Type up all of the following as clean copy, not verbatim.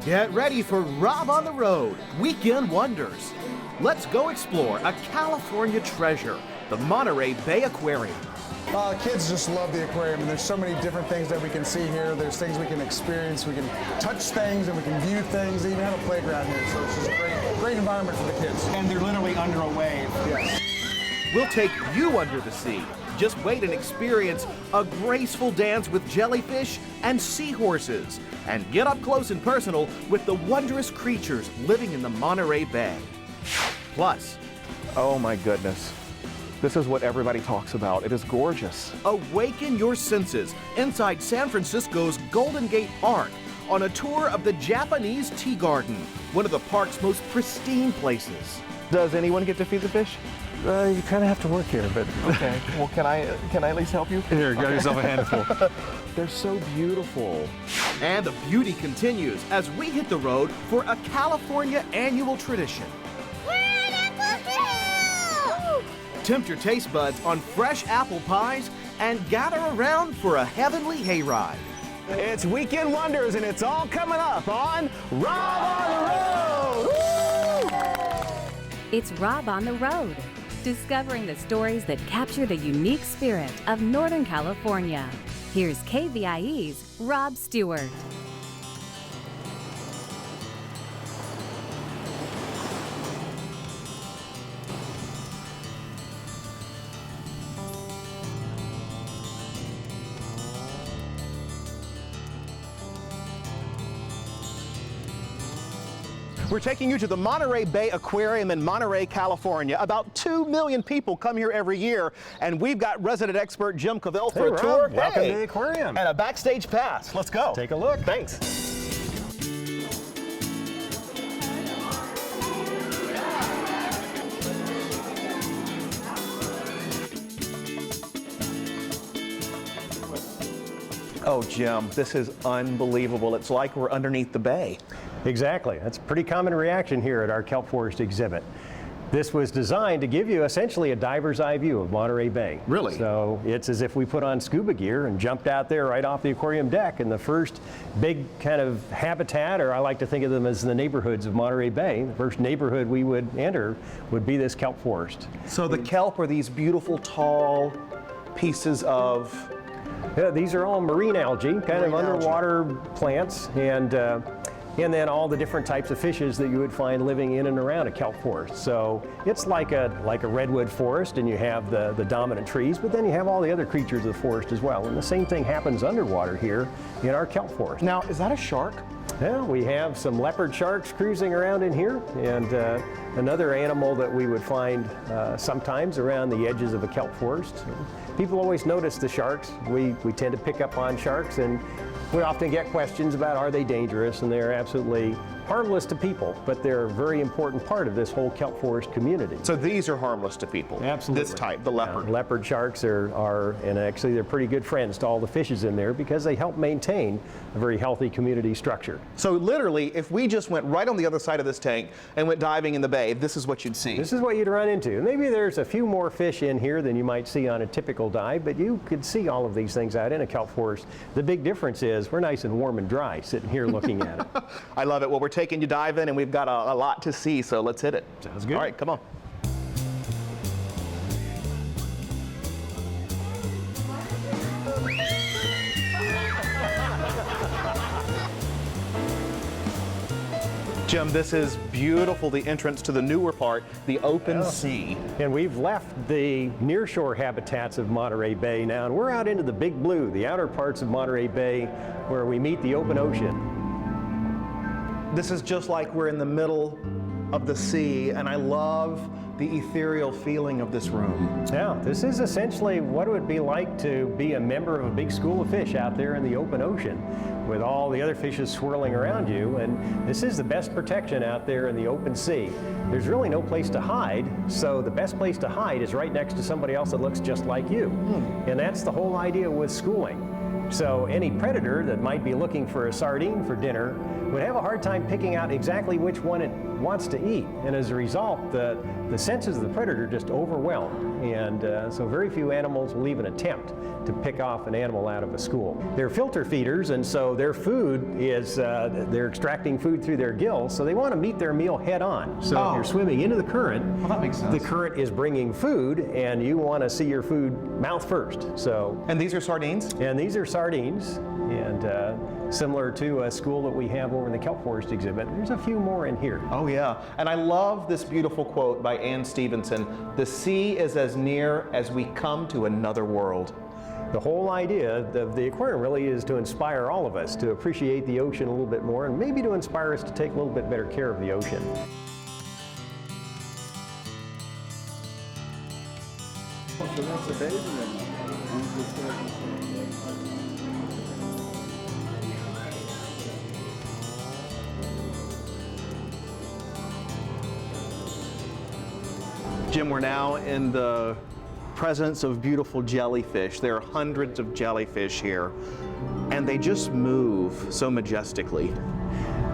Get ready for Rob on the Road, Weekend Wonders. Let's go explore a California treasure, the Monterey Bay Aquarium. Kids just love the aquarium, and there's so many different things that we can see here. There's things we can experience, we can touch things, and we can view things. They even have a playground here, so it's just a great environment for the kids. And they're literally under a wave. Yes. We'll take you under the sea. Just wait and experience a graceful dance with jellyfish and seahorses, and get up close and personal with the wondrous creatures living in the Monterey Bay. Plus, oh my goodness. This is what everybody talks about. It is gorgeous. awaken your senses inside San Francisco's Golden Gate Park on a tour of the Japanese Tea Garden, one of the park's most pristine places. Does anyone get to feed the fish? You kind of have to work here, but Okay. Well, can I at least help you? here, got yourself a handful. They're so beautiful. And the beauty continues as we hit the road for a California annual tradition. Tempt your taste buds on fresh apple pies and gather around for a heavenly hayride. It's Weekend Wonders, and it's all coming up on Rob on the Road! Woo! It's Rob on the Road, discovering the stories that capture the unique spirit of Northern California. Here's KVIE's Rob Stewart. We're taking you to the Monterey Bay Aquarium in Monterey, California. About 2 million people come here every year, and we've got resident expert Jim Covel for a tour. Welcome to the aquarium. And a backstage pass. Let's go. Take a look. Thanks. Oh, Jim, this is unbelievable. It's like we're underneath the bay. Exactly. That's a pretty common reaction here at our kelp forest exhibit. This was designed to give you essentially a diver's eye view of Monterey Bay. Really? So it's as if we put on scuba gear and jumped out there right off the aquarium deck, and the first big kind of habitat, or I like to think of them as the neighborhoods of Monterey Bay, the first neighborhood we would enter would be this kelp forest. So the kelp are these beautiful, tall pieces of... Yeah, these are all marine algae, kind of underwater plants, and then all the different types of fishes that you would find living in and around a kelp forest. So it's like a redwood forest, and you have the dominant trees, but then you have all the other creatures of the forest as well. And the same thing happens underwater here in our kelp forest. Now, is that a shark? Yeah, we have some leopard sharks cruising around in here, and another animal that we would find sometimes around the edges of a kelp forest. People always notice the sharks. We tend to pick up on sharks, and we often get questions about are they dangerous, and they're absolutely harmless to people, but they're a very important part of this whole kelp forest community. So these are harmless to people? Absolutely. This type, the leopard? Leopard sharks are, and actually they're pretty good friends to all the fishes in there because they help maintain a very healthy community structure. So literally, if we just went right on the other side of this tank and went diving in the bay, this is what you'd see? This is what you'd run into. Maybe there's a few more fish in here than you might see on a typical dive, but you could see all of these things out in a kelp forest. The big difference is we're nice and warm and dry sitting here looking at it. I love it. Well, we're taking you diving, and we've got a lot to see, so let's hit it. Sounds good. All right, come on. Jim, this is beautiful, the entrance to the newer part, the open sea. And we've left the nearshore habitats of Monterey Bay now, and we're out into the big blue, the outer parts of Monterey Bay, where we meet the open ocean. This is just like we're in the middle of the sea, and I love the ethereal feeling of this room. Yeah, this is essentially what it would be like to be a member of a big school of fish out there in the open ocean with all the other fishes swirling around you, and this is the best protection out there in the open sea. There's really no place to hide, so the best place to hide is right next to somebody else that looks just like you. And that's the whole idea with schooling. So any predator that might be looking for a sardine for dinner would have a hard time picking out exactly which one it wants to eat. And as a result, the senses of the predator just overwhelm. And so very few animals will even attempt to pick off an animal out of a school. They're filter feeders, and so their food is, they're extracting food through their gills, so they want to meet their meal head on. So if you're swimming into the current, Well, that makes sense. the current is bringing food, and you want to see your food mouth first. So, And these are sardines? and these are sardines, and similar to a school that we have over in the kelp forest exhibit, there's a few more in here. Oh yeah, and I love this beautiful quote by Ann Stevenson, "The sea is as near as we come to another world." The whole idea of the aquarium really is to inspire all of us to appreciate the ocean a little bit more, and maybe to inspire us to take a little bit better care of the ocean. Jim, we're now in the presence of beautiful jellyfish. There are hundreds of jellyfish here, and they just move so majestically.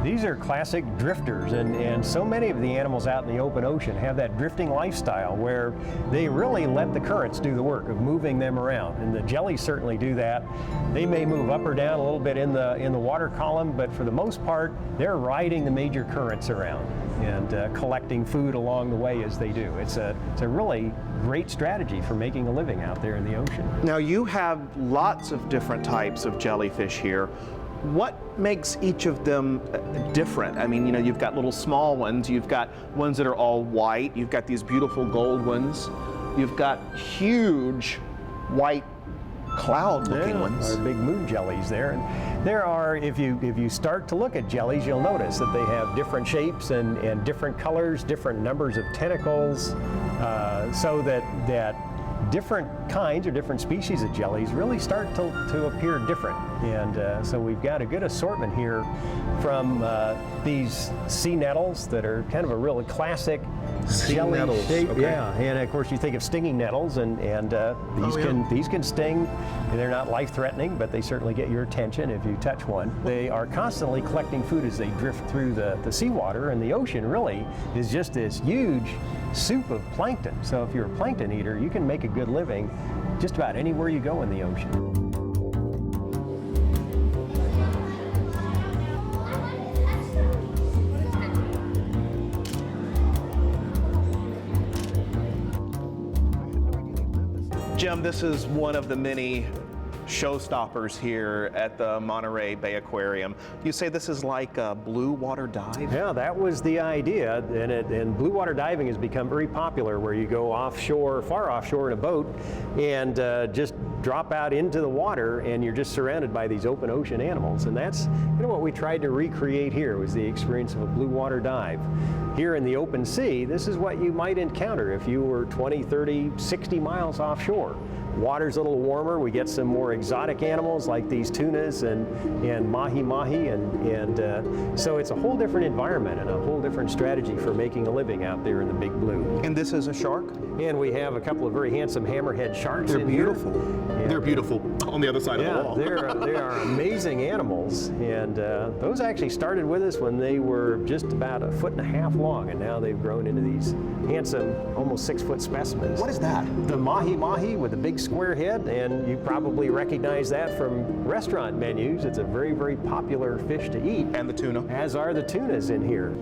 These are classic drifters, and so many of the animals out in the open ocean have that drifting lifestyle where they really let the currents do the work of moving them around, and the jellies certainly do that. They may move up or down a little bit in the water column, but for the most part, they're riding the major currents around and collecting food along the way as they do. It's a really great strategy for making a living out there in the ocean. Now you have lots of different types of jellyfish here. What makes each of them different? I mean, you know, you've got little small ones, you've got ones that are all white, you've got these beautiful gold ones, you've got huge white cloud-looking ones. Our big moon jellies there. And there are, if you start to look at jellies, you'll notice that they have different shapes and different colors, different numbers of tentacles, so that different kinds or different species of jellies really start to appear different. And so we've got a good assortment here from these sea nettles that are kind of a really classic jelly nettles, shape. okay. Yeah, and of course you think of stinging nettles, and these can sting. They're not life-threatening, but they certainly get your attention if you touch one. They are constantly collecting food as they drift through the seawater, and the ocean really is just this huge soup of plankton. So if you're a plankton eater, you can make a good living just about anywhere you go in the ocean. Jim, this is one of the many showstoppers here at the Monterey Bay Aquarium. You say this is like a blue water dive? Yeah, that was the idea, and blue water diving has become very popular, where you go offshore, far offshore in a boat, and just drop out into the water, and you're just surrounded by these open ocean animals. And that's what we tried to recreate here, was the experience of a blue water dive. Here in the open sea, this is what you might encounter if you were 20, 30, 60 miles offshore. Water's a little warmer. We get some more exotic animals like these tunas and mahi-mahi, and so it's a whole different environment and a whole different strategy for making a living out there in the big blue. And this is a shark? And we have a couple of very handsome hammerhead sharks. They're in beautiful. Here. They're beautiful on the other side of the wall. they are amazing animals, and those actually started with us when they were just about 1.5 feet long, and now they've grown into these handsome, almost 6-foot specimens. What is that? The mahi-mahi with the big square head, and you probably recognize that from restaurant menus. It's a very, very popular fish to eat. And the tuna. As are the tunas in here.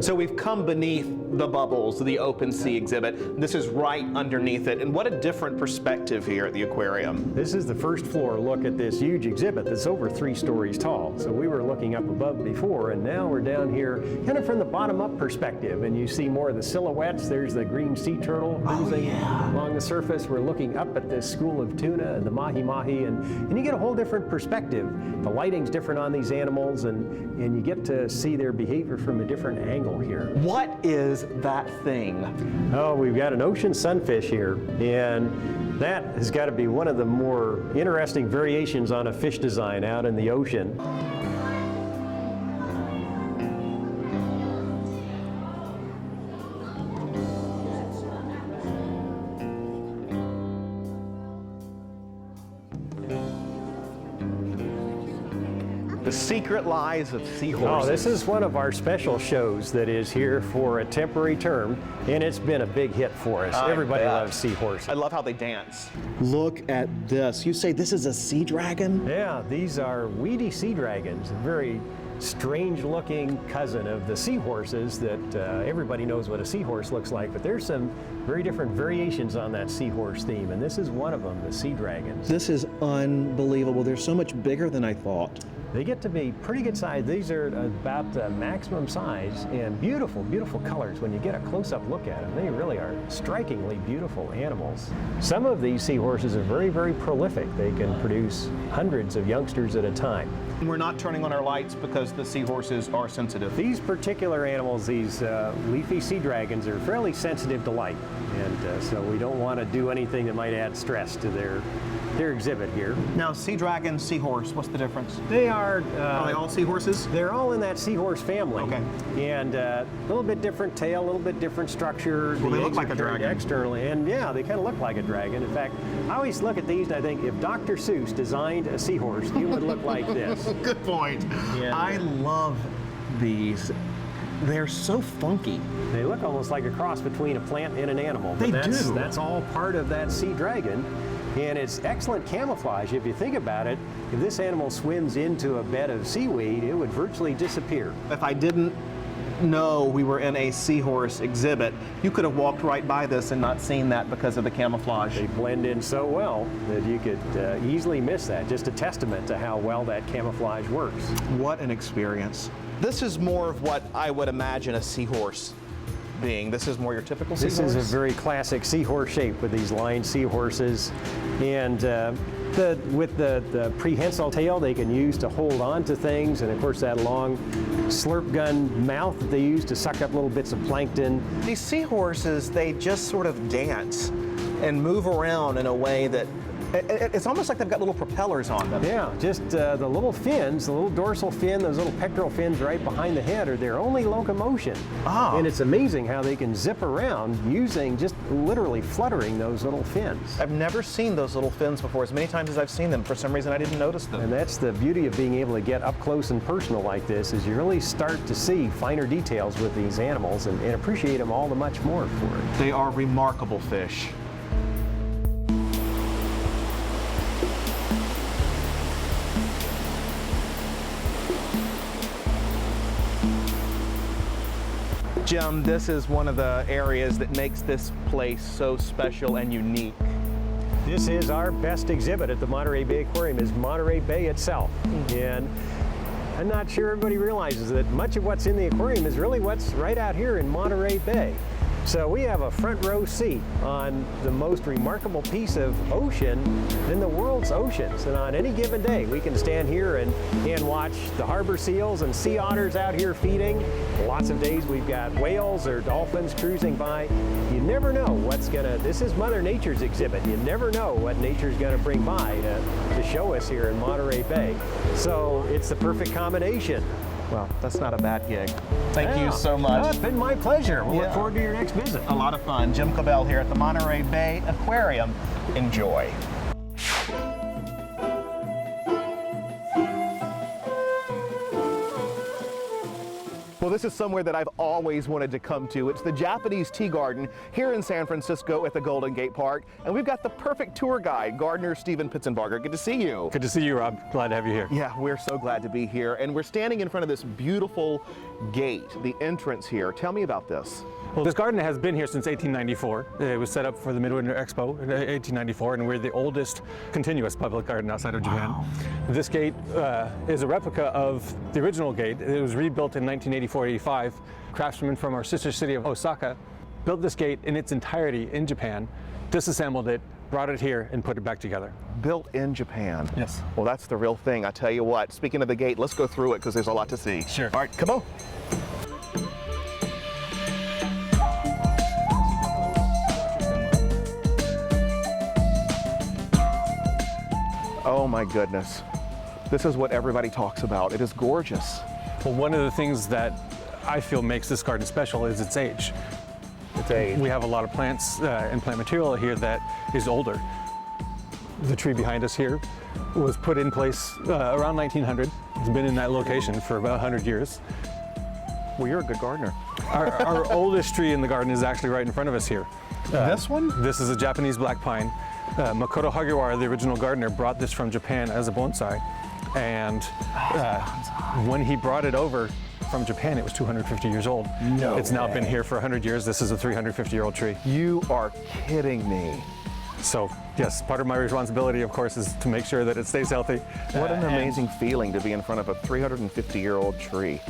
So we've come beneath the bubbles, the open sea exhibit. This is right underneath it. And what a different perspective here at the aquarium. This is the first floor look at this huge exhibit that's over 3 stories tall. So we were looking up above before, and now we're down here kind of from the bottom up perspective, and you see more of the silhouettes. There's the green sea turtle cruising along the surface. We're looking up at this school of tuna and the mahi-mahi, and you get a whole different perspective. The lighting's different on these animals, and you get to see their behavior from a different angle here. What is that thing? Oh, we've got an ocean sunfish here, and that has got to be one of the more interesting variations on a fish design out in the ocean. The Secret Lives of Seahorses. Oh, this is one of our special shows that is here for a temporary term, and it's been a big hit for us. Everybody loves seahorses. I love how they dance. Look at this. You say this is a sea dragon? Yeah, these are weedy sea dragons, a very strange-looking cousin of the seahorses that everybody knows what a seahorse looks like, but there's some very different variations on that seahorse theme, and this is one of them, the sea dragons. This is unbelievable. They're so much bigger than I thought. They get to be pretty good size. These are about the maximum size and beautiful, beautiful colors. When you get a close-up look at them, they really are strikingly beautiful animals. Some of these seahorses are very, very prolific. They can produce hundreds of youngsters at a time. We're not turning on our lights because the seahorses are sensitive. These particular animals, these leafy sea dragons, are fairly sensitive to light, and so we don't want to do anything that might add stress to their exhibit here. Now, sea dragon, seahorse, what's the difference? They are they all seahorses? They're all in that seahorse family. Okay. And a little bit different tail, a little bit different structure. Well, they look eggs like are a carried dragon. externally, and yeah, they kind of look like a dragon. In fact, I always look at these and I think if Dr. Seuss designed a seahorse, it would look like this. Good point. Yeah. I love these. They're so funky. They look almost like a cross between a plant and an animal. They but do. That's all part of that sea dragon. And it's excellent camouflage. If you think about it, if this animal swims into a bed of seaweed, it would virtually disappear. If I didn't know we were in a seahorse exhibit, you could have walked right by this and not seen that because of the camouflage. They blend in so well that you could easily miss that. Just a testament to how well that camouflage works. What an experience. This is more of what I would imagine a seahorse being. This is more your typical seahorse? This is a very classic seahorse shape with these lined seahorses. And with the prehensile tail they can use to hold on to things, and of course that long slurp gun mouth that they use to suck up little bits of plankton. These seahorses, they just sort of dance and move around in a way that it's almost like they've got little propellers on them. Yeah, just the little fins, the little dorsal fin, those little pectoral fins right behind the head are their only locomotion. Ah. And it's amazing how they can zip around using just literally fluttering those little fins. I've never seen those little fins before. As many times as I've seen them, for some reason I didn't notice them. And that's the beauty of being able to get up close and personal like this, is you really start to see finer details with these animals and appreciate them all the much more for it. They are remarkable fish. Jim, this is one of the areas that makes this place so special and unique. This is our best exhibit at the Monterey Bay Aquarium, is Monterey Bay itself. And I'm not sure everybody realizes that much of what's in the aquarium is really what's right out here in Monterey Bay. So we have a front row seat on the most remarkable piece of ocean in the world's oceans. And on any given day, we can stand here and watch the harbor seals and sea otters out here feeding. Lots of days we've got whales or dolphins cruising by. You never know what's this is Mother Nature's exhibit. You never know what nature's gonna bring by to show us here in Monterey Bay. So it's the perfect combination. Well, that's not a bad gig. Thank you so much. Oh, it's been my pleasure. We'll look forward to your next visit. A lot of fun. Jim Covel here at the Monterey Bay Aquarium. Enjoy. Well, this is somewhere that I've always wanted to come to. It's the Japanese Tea Garden here in San Francisco at the Golden Gate Park. And we've got the perfect tour guide, Gardener Stephen Pitzenbarger. Good to see you. Good to see you, Rob. Glad to have you here. Yeah, we're so glad to be here. And we're standing in front of this beautiful gate, the entrance here. Tell me about this. Well, this garden has been here since 1894. It was set up for the Midwinter Expo in 1894, and we're the oldest continuous public garden outside of Japan. Wow. This gate is a replica of the original gate. It was rebuilt in 1984-85. Craftsmen from our sister city of Osaka built this gate in its entirety in Japan, disassembled it, brought it here, and put it back together. Built in Japan. Yes. Well, that's the real thing. I tell you what, speaking of the gate, let's go through it because there's a lot to see. Sure. All right, come on. Oh my goodness. This is what everybody talks about. It is gorgeous. Well, one of the things that I feel makes this garden special is its age. Its age. We have a lot of plants and plant material here that is older. The tree behind us here was put in place around 1900. It's been in that location for about 100 years. Well, you're a good gardener. Our oldest tree in the garden is actually right in front of us here. This one? This is a Japanese black pine. Makoto Hagiwara, the original gardener, brought this from Japan as a bonsai. And when he brought it over from Japan, it was 250 years old. No It's now way. been here for 100 years. This is a 350-year-old tree. You are kidding me. So yes, part of my responsibility, of course, is to make sure that it stays healthy. What an And amazing feeling to be in front of a 350-year-old tree.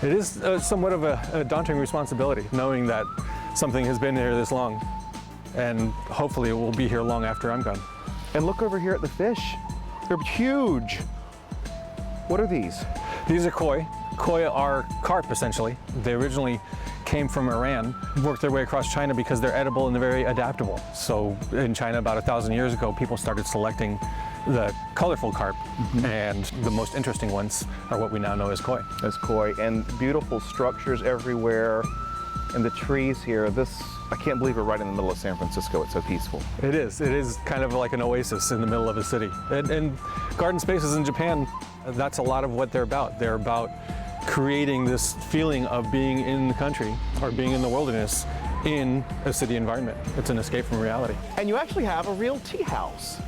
It is somewhat of a daunting responsibility, knowing that something has been here this long, and hopefully it will be here long after I'm gone. And look over here at the fish. They're huge. What are these? These are koi. Koi are carp, essentially. They originally came from Iran, worked their way across China because they're edible and they're very adaptable. So in China about 1,000 years ago, people started selecting the colorful carp, and the most interesting ones are what we now know as koi. As koi, and beautiful structures everywhere. And the trees here, I can't believe we're right in the middle of San Francisco. It's so peaceful. It is kind of like an oasis in the middle of a city. And garden spaces in Japan, that's a lot of what they're about. They're about creating this feeling of being in the country or being in the wilderness in a city environment. It's an escape from reality. And you actually have a real tea house.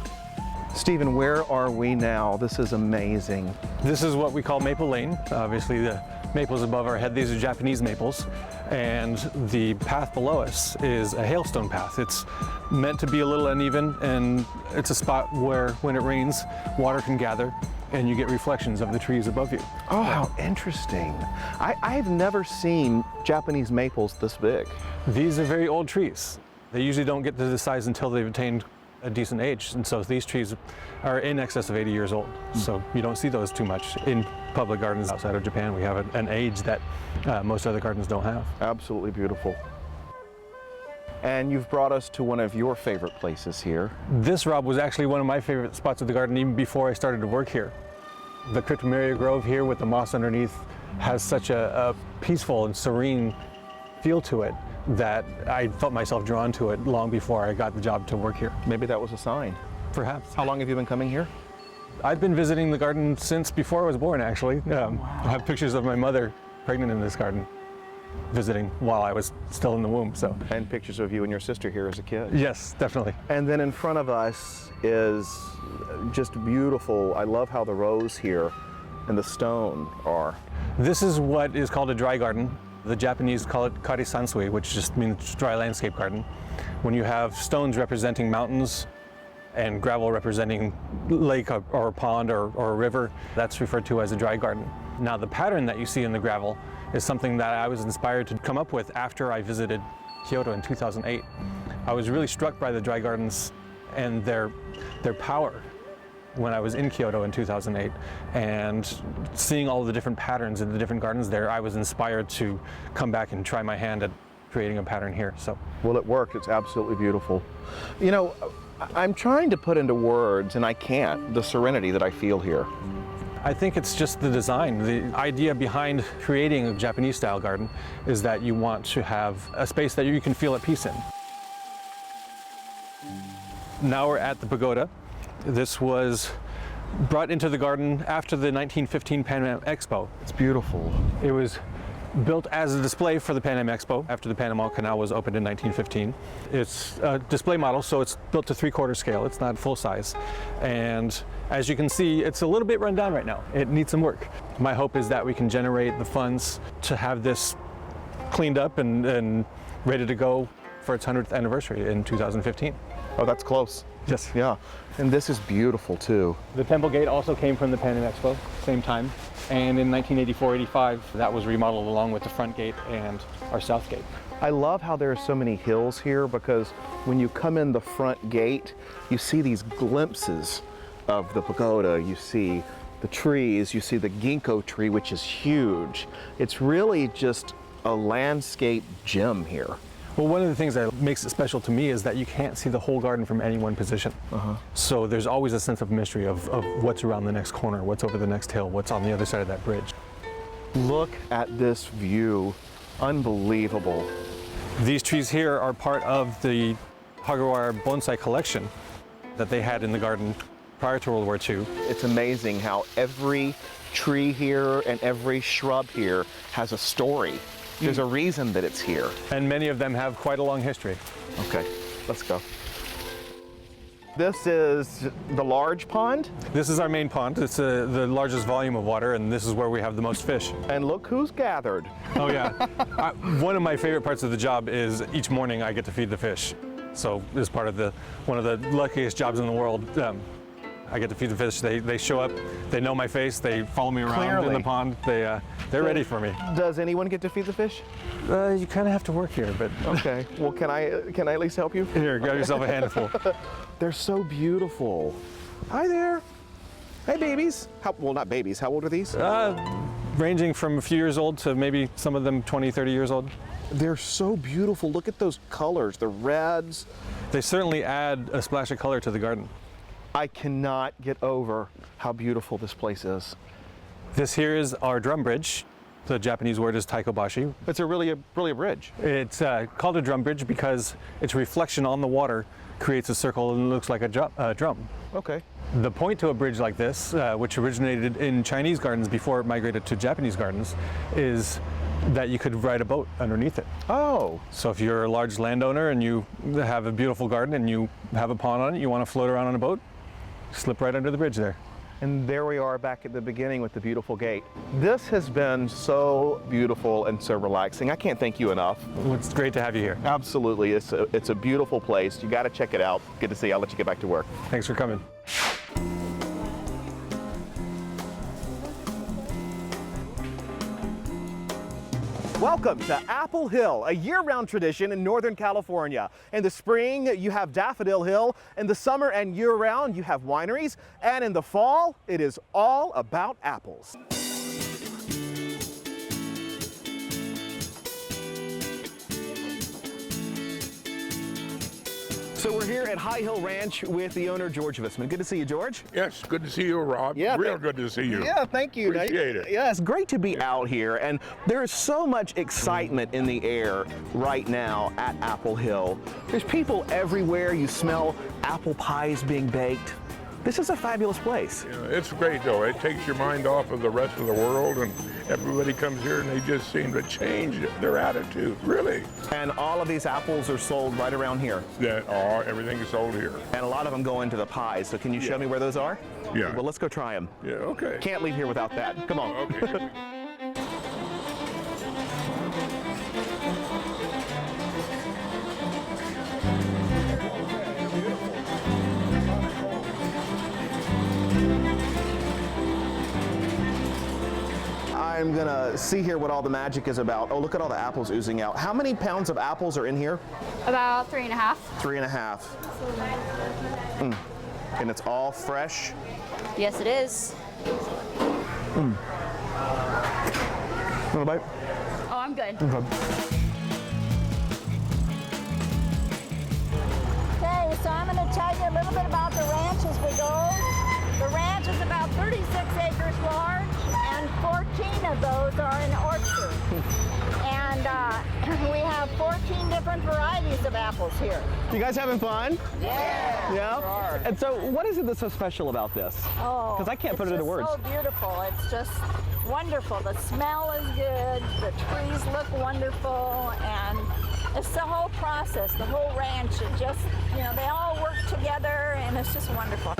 Stephen, where are we now? This is amazing. This is what we call Maple Lane. Obviously the maples above our head, these are Japanese maples. And the path below us is a hailstone path. It's meant to be a little uneven, and it's a spot where when it rains, water can gather and you get reflections of the trees above you. Oh, how interesting. I've never seen Japanese maples this big. These are very old trees. They usually don't get to this size until they've attained a decent age. And so these trees are in excess of 80 years old. So you don't see those too much in public gardens outside of Japan. We have an age that most other gardens don't have. Absolutely beautiful. And you've brought us to one of your favorite places here. This, Rob, was actually one of my favorite spots of the garden even before I started to work here. The Cryptomeria Grove here with the moss underneath has such a peaceful and serene feel to it that I felt myself drawn to it long before I got the job to work here. Maybe that was a sign. Perhaps. How long have you been coming here? I've been visiting the garden since before I was born, actually. I have pictures of my mother pregnant in this garden, visiting while I was still in the womb. So. And pictures of you and your sister here as a kid. Yes, definitely. And then in front of us is just beautiful. I love how the rows here and the stone are. This is what is called a dry garden. The Japanese call it karisansui, which just means dry landscape garden. When you have stones representing mountains and gravel representing lake or pond or a river, that's referred to as a dry garden. Now the pattern that you see in the gravel is something that I was inspired to come up with after I visited Kyoto in 2008. I was really struck by the dry gardens and their power when I was in Kyoto in 2008, and seeing all the different patterns in the different gardens there, I was inspired to come back and try my hand at creating a pattern here. So, well, it worked. It's absolutely beautiful. You know, I'm trying to put into words, and I can't, the serenity that I feel here. I think it's just the design. The idea behind creating a Japanese style garden is that you want to have a space that you can feel at peace in. Now we're at the pagoda. This was brought into the garden after the 1915 Pan Am Expo. It's beautiful. It was built as a display for the Pan Am Expo after the Panama Canal was opened in 1915. It's a display model, so it's built to 3/4 scale. It's not full size. And as you can see, it's a little bit run down right now. It needs some work. My hope is that we can generate the funds to have this cleaned up and ready to go for its 100th anniversary in 2015. Oh, that's close. Yes. Yeah. And this is beautiful too. The temple gate also came from the Pan Am Expo, same time. And in 1984-85, that was remodeled along with the front gate and our south gate. I love how there are so many hills here, because when you come in the front gate, you see these glimpses of the pagoda. You see the trees, you see the ginkgo tree, which is huge. It's really just a landscape gem here. Well, one of the things that makes it special to me is that you can't see the whole garden from any one position. So there's always a sense of mystery of what's around the next corner, what's over the next hill, what's on the other side of that bridge. Look at this view. Unbelievable. These trees here are part of the Hagiwara bonsai collection. that they had in the garden prior to World War II. It's amazing how every tree here and every shrub here has a story. There's a reason that it's here. And many of them have quite a long history. Okay, let's go. This is the large pond, This is our main pond. It's the largest volume of water, and this is where we have the most fish. and look who's gathered. Oh yeah. One of my favorite parts of the job is each morning I get to feed the fish. So this is part of one of the luckiest jobs in the world. I get to feed the fish. They show up, they know my face, they follow me around in Clearly. the pond. They're ready for me. Does anyone get to feed the fish? You kind of have to work here, but Okay, well, can I at least help you? here, grab yourself a handful. They're so beautiful. Hi there. Hey, babies. Well, not babies. How old are these? Ranging from a few years old to maybe some of them 20, 30 years old. They're so beautiful. Look at those colors, the reds. They certainly add a splash of color to the garden. I cannot get over how beautiful this place is. This here is our drum bridge. The Japanese word is taikobashi. It's really a bridge. It's called a drum bridge because its reflection on the water creates a circle and looks like a drum. Okay. The point to a bridge like this, which originated in Chinese gardens before it migrated to Japanese gardens, is that you could ride a boat underneath it. Oh, So if you're a large landowner and you have a beautiful garden and you have a pond on it, you want to float around on a boat, slip right under the bridge there. and there we are back at the beginning with the beautiful gate. This has been so beautiful and so relaxing. I can't thank you enough. Well, it's great to have you here. Absolutely, it's a beautiful place. You got to check it out. Good to see you. I'll let you get back to work. Thanks for coming. Welcome to Apple Hill, a year-round tradition in Northern California. In the spring, you have Daffodil Hill. In the summer and year-round, you have wineries. And in the fall, it is all about apples. So we're here at High Hill Ranch with the owner, George Visman. Good to see you, George. Yes, good to see you, Rob. Yeah, Real good to see you. Yeah, thank you. Appreciate it. Yeah, it's great to be out here, and there is so much excitement in the air right now at Apple Hill. There's people everywhere. You smell apple pies being baked. This is a fabulous place. Yeah, it's great, though. It takes your mind off of the rest of the world, and everybody comes here and they just seem to change their attitude, really. And all of these apples are sold right around here. Everything is sold here. And a lot of them go into the pies. So can you show me where those are? Yeah. Well, let's go try them. Yeah, okay. Can't leave here without that. Come on. Okay. I'm gonna see here what all the magic is about. Oh, look at all the apples oozing out. How many pounds of apples are in here? About 3.5. 3.5. And it's all fresh. Yes, it is. Want a bite? Oh, I'm good. Okay, so I'm going to tell you a little bit about the ranch as we go. The ranch is about 36 acres large, and 14 of those are in orchard. And we have 14 different varieties of apples here. You guys having fun? Yeah. Yeah? And so what is it that's so special about this? Oh, Because I can't put it into words. It's so beautiful. It's just wonderful. The smell is good. The trees look wonderful, and it's the whole process, the whole ranch. It just, they all work together, and it's just wonderful.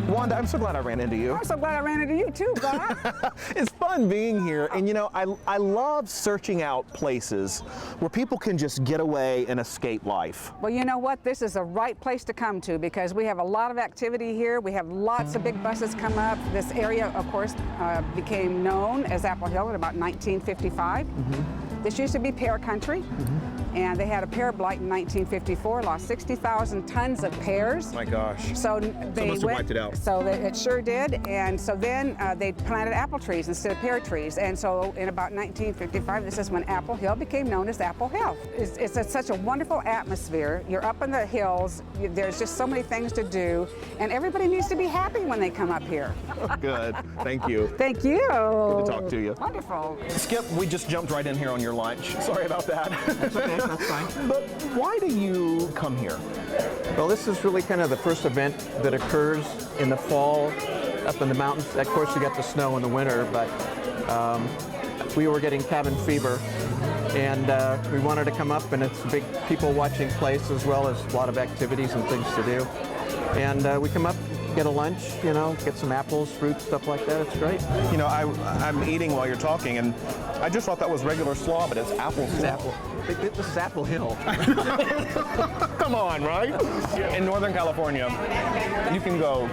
Wanda, I'm so glad I ran into you. I'm so glad I ran into you too, Bob. It's fun being here, and I love searching out places where people can just get away and escape life. Well, you know what? This is the right place to come to because we have a lot of activity here. We have lots of big buses come up. This area, of course, became known as Apple Hill in about 1955. This used to be pear country. and they had a pear blight in 1954, lost 60,000 tons of pears. My gosh. So they must have wiped it out. So it sure did, and so then they planted apple trees instead of pear trees, and so in about 1955, this is when Apple Hill became known as Apple Hill. It's such a wonderful atmosphere. You're up in the hills, there's just so many things to do, and everybody needs to be happy when they come up here. Good. Thank you. Thank you. Good to talk to you. Wonderful. Skip, we just jumped right in here on your lunch. Sorry about that. That's okay, that's fine. But why do you come here? Well, this is really kind of the first event that occurs in the fall up in the mountains. Of course, you got the snow in the winter, but we were getting cabin fever, and we wanted to come up, and it's a big people watching place as well as a lot of activities and things to do. And we come up, get a lunch, you know, get some apples, fruit, stuff like that. It's great. You know, I'm eating while you're talking, and I just thought that was regular slaw, but it's apple slaw. Apple. This is Apple Hill. Come on, right? In Northern California, you can go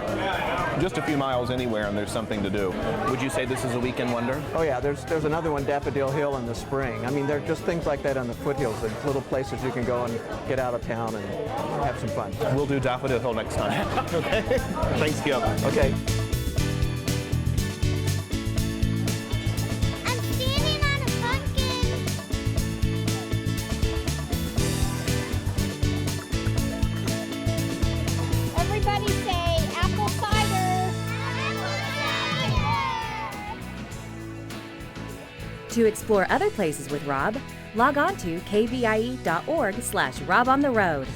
just a few miles anywhere and there's something to do. Would you say this is a weekend wonder? Oh yeah, there's another one, Daffodil Hill, in the spring. I mean, there are just things like that on the foothills, and little places you can go and get out of town and have some fun. We'll do Daffodil Hill next time. Okay? Thanks, Skip. Okay. To explore other places with Rob, log on to kvie.org/Rob on the Road.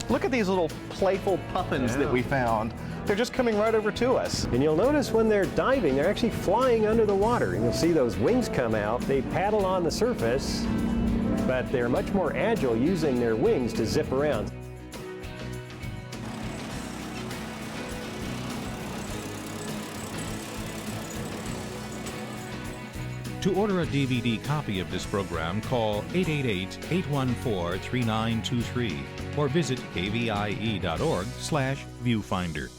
Look at these little playful puffins that we found. They're just coming right over to us. And you'll notice when they're diving, they're actually flying under the water. And you'll see those wings come out. They paddle on the surface, but they're much more agile using their wings to zip around. To order a DVD copy of this program, call 888-814-3923 or visit kvie.org/viewfinder.